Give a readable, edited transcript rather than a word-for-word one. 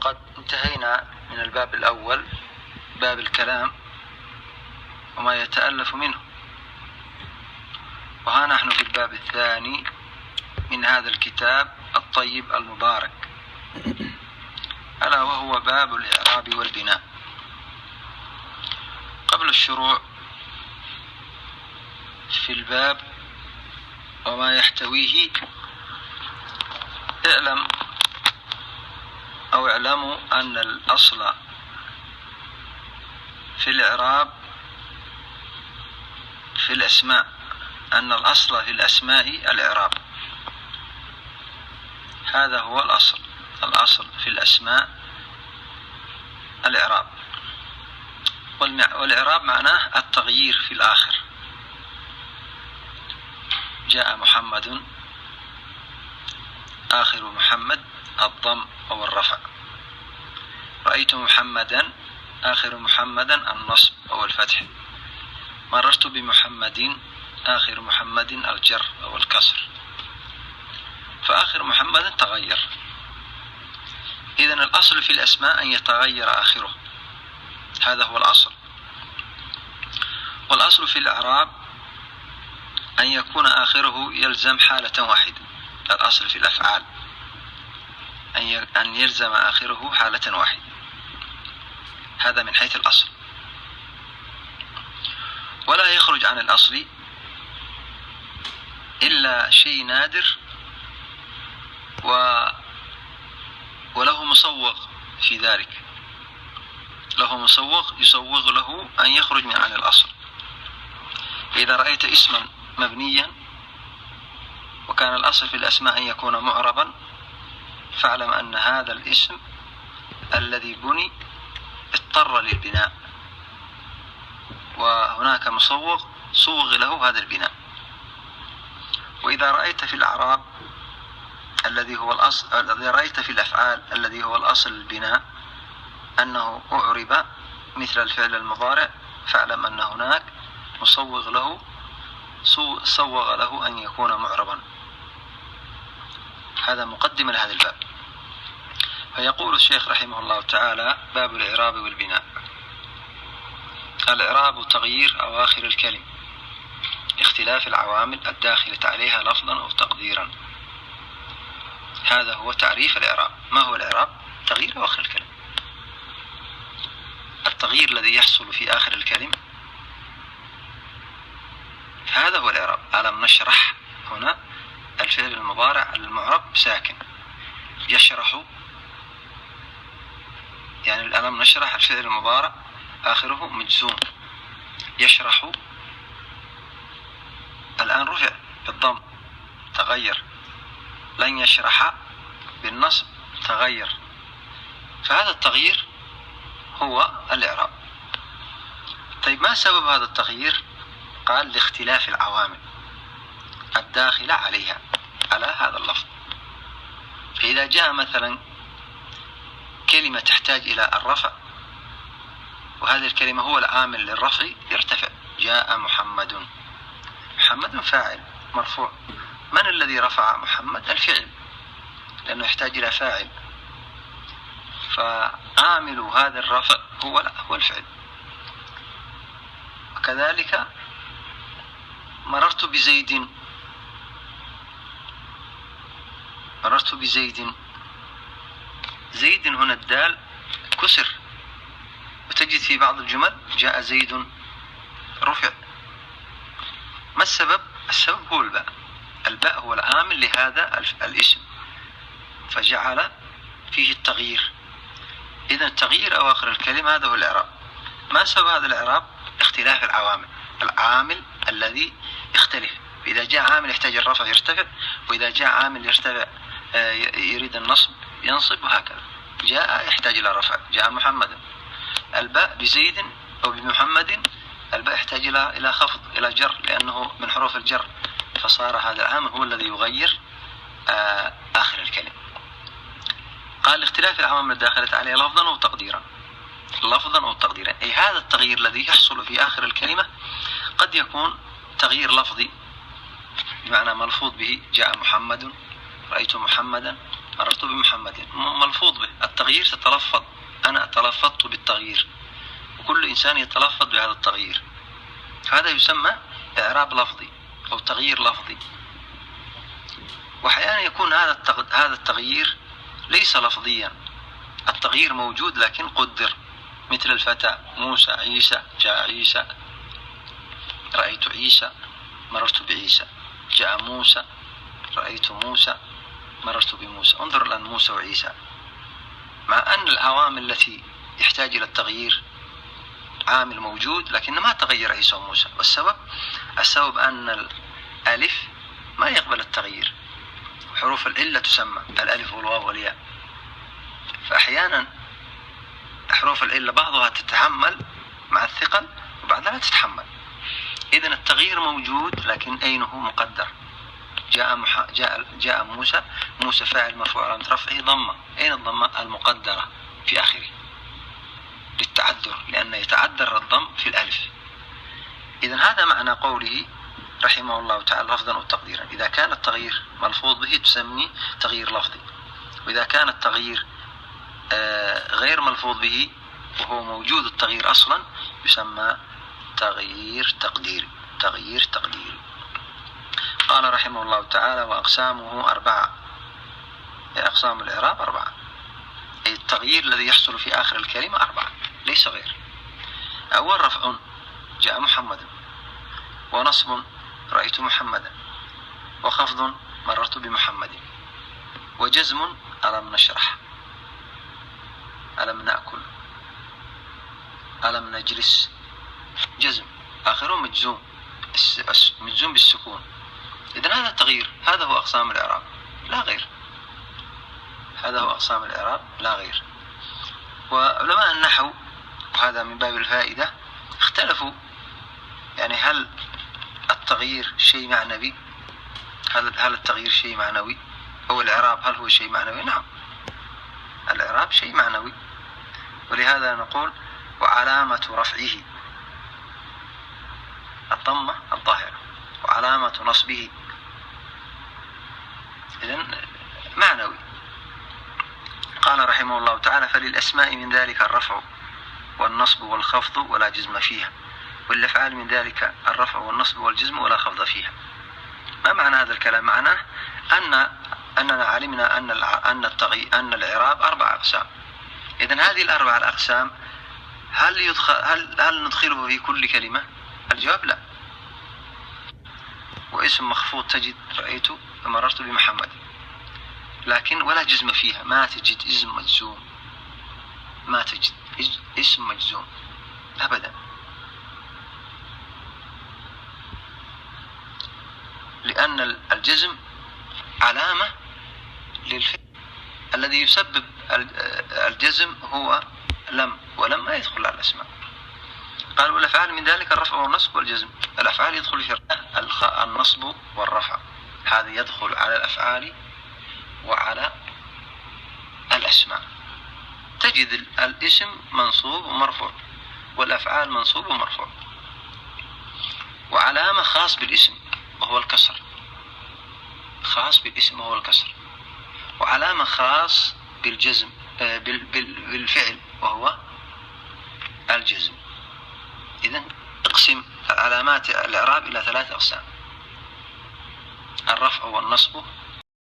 وقد انتهينا من الباب الأول باب الكلام وما يتألف منه، وها نحن في الباب الثاني من هذا الكتاب الطيب المبارك، ألا وهو باب الإعراب والبناء. قبل الشروع في الباب وما يحتويه اعلموا أن الأصل في الإعراب في الأسماء، أن الأصل في الأسماء الإعراب، هذا هو الأصل في الأسماء الإعراب. والإعراب معناه التغيير في الآخر. جاء محمد، آخر محمد الضم أو الرفع. رأيت محمدا، آخر محمدا النصب أو الفتح. مررت بمحمد، آخر محمد الجر أو الكسر. فآخر محمد تغير. إذن الأصل في الأسماء أن يتغير آخره، هذا هو الأصل. والأصل في الإعراب أن يكون آخره يلزم حالة واحدة. الأصل في الأفعال أن يلزم آخره حالة واحدة، هذا من حيث الأصل. ولا يخرج عن الأصل إلا شيء نادر وله مصوغ في ذلك، له مصوغ يصوغ له أن يخرج عن الأصل. إذا رأيت اسما مبنيا وكان الأصل في الأسماء أن يكون معربا، فاعلم أن هذا الاسم الذي بني اضطر للبناء، وهناك مصوغ صوغ له هذا البناء. وإذا رأيت في الأعراب الذي هو الأصل، الذي رأيت في الأفعال الذي هو الأصل البناء أنه أعرب مثل الفعل المضارع، فاعلم أن هناك مصوغ له صوغ له أن يكون معربا. هذا مقدم لهذا الباب. فيقول الشيخ رحمه الله تعالى: باب الإعراب والبناء. الإعراب تغيير أواخر الكلم لاختلاف العوامل الداخلة عليها لفظا أو تقديرا. هذا هو تعريف الإعراب. ما هو الإعراب؟ تغيير أواخر الكلم، التغيير الذي يحصل في آخر الكلم، هذا هو الإعراب. ألم نشرح هنا الفعل المضارع المعرب ساكن، يشرح يعني ألم نشرح الفعل المضارع آخره مجزوم، يشرح الآن رفع بالضم تغير، لن يشرح بالنصب تغير. فهذا التغيير هو الإعراب. طيب ما سبب هذا التغيير؟ قال: لاختلاف العوامل الداخلة عليها على هذا اللفظ. فإذا جاء مثلا كلمة تحتاج إلى الرفع وهذه الكلمة هو العامل للرفع يرتفع. جاء محمد، محمد فاعل مرفوع. من الذي رفع محمد؟ الفعل، لأنه يحتاج إلى فاعل، فعامل هذا الرفع هو الفعل. وكذلك مررت بزيد، زيد هنا الدال كسر، وتجد في بعض الجمل جاء زيد رفع. ما السبب؟ السبب هو الباء. الباء هو العامل لهذا الاسم، فجعل فيه التغيير. إذن التغيير أواخر الكلمة هذا هو الإعراب. ما سبب هذا الإعراب؟ اختلاف العوامل، العامل الذي يختلف. إذا جاء عامل يحتاج الرفع يرتفع، وإذا جاء عامل يرتفع يريد النصب ينصب، وهكذا. جاء يحتاج إلى رفع، جاء محمد. الباء بزيد أو بمحمد الباء يحتاج إلى خفض، إلى جر، لأنه من حروف الجر، فصار هذا العامل هو الذي يغير آخر الكلمة. قال: لاختلاف العوامل الداخلة عليها لفظا أو تقديرا. لفظا أو تقديرا، أي هذا التغيير الذي يحصل في آخر الكلمة قد يكون تغيير لفظي، بمعنى ملفوظ به: جاء محمد، رأيت محمدا، مررت بمحمد ملفوظ به التغيير، تتلفظ، أنا تلفظت بالتغيير، وكل إنسان يتلفظ بهذا التغيير. هذا يسمى إعراب لفظي أو تغيير لفظي. وأحيانا يكون هذا التغيير ليس لفظيا، التغيير موجود لكن قدر، مثل الفتى موسى عيسى، جاء عيسى، رأيت عيسى، مررت بعيسى، جاء موسى، رأيت موسى، مررت بموسى. انظر الآن موسى وعيسى، مع أن العوامل التي يحتاج إلى التغيير عامل موجود لكن ما تغير عيسى وموسى. والسبب أن الألف ما يقبل التغيير، حروف العلة تسمى الألف والواو والياء، فأحيانا حروف العلة بعضها تتحمل مع الثقل وبعضها لا تتحمل. إذن التغيير موجود لكن أينه مقدر. جاء موسى، موسى فاعل مرفوع علامة رفعه ضمة، أين الضمة؟ المقدرة في آخره للتعذر، لأن يتعذر الضم في الألف. إذن هذا معنى قوله رحمه الله تعالى لفظا وتقديرا. إذا كان التغيير ملفوظ به تسمي تغيير لفظي، وإذا كان التغيير غير ملفوظ به وهو موجود التغيير أصلا يسمى تغيير تقديري. تغيير تقديري. قال رحمه الله تعالى وأقسامه 4. أقسام الإعراب 4، أي التغيير الذي يحصل في آخر الكلمة 4 ليس غير. أول رفع جاء محمد، ونصب رأيت محمدا، وخفض مررت بمحمد، وجزم ألم نشرح، ألم نأكل، ألم نجلس. جزم آخره مجزوم، مجزوم بالسكون. إذن هذا التغيير، هذا هو أقسام الإعراب لا غير، هذا هو أقسام الإعراب لا غير. وعلماء النحو، وهذا من باب الفائدة، اختلفوا يعني هل التغيير شيء معنوي؟ هل التغيير شيء معنوي؟ أو الإعراب هل هو شيء معنوي؟ نعم، الإعراب شيء معنوي، ولهذا نقول وعلامة رفعه الضمة الظاهرة، وعلامة نصبه، إذن معنوي. قال رحمه الله تعالى فللأسماء من ذلك الرفع والنصب والخفض ولا جزم فيها، والأفعال من ذلك الرفع والنصب والجزم ولا خفض فيها. ما معنى هذا الكلام؟ معناه أننا علمنا أن الإعراب 4 أقسام. إذن هذه ال4 الأقسام هل ندخله في كل كلمة؟ الجواب لا. واسم مخفوض تجد رأيت مررت بمحمد، لكن ولا جزم فيها، ما تجد اسم مجزوم، ما تجد اسم مجزوم أبدا، لأن الجزم علامة للفعل. الذي يسبب الجزم هو لم، ولم ما يدخل على الأسماء. قال والأفعال من ذلك الرفع والنصب والجزم. الأفعال يدخل في النصب والرفع، هذا يدخل على الأفعال وعلى الأسماء. تجد الاسم منصوب ومرفوع، والأفعال منصوب ومرفوع، وعلامة خاص بالاسم وهو الكسر، خاص بالاسم وهو الكسر، وعلامة خاص بالجزم بالفعل وهو الجزم. إذن اقسم علامات الإعراب إلى 3 أقسام: الرفع والنصب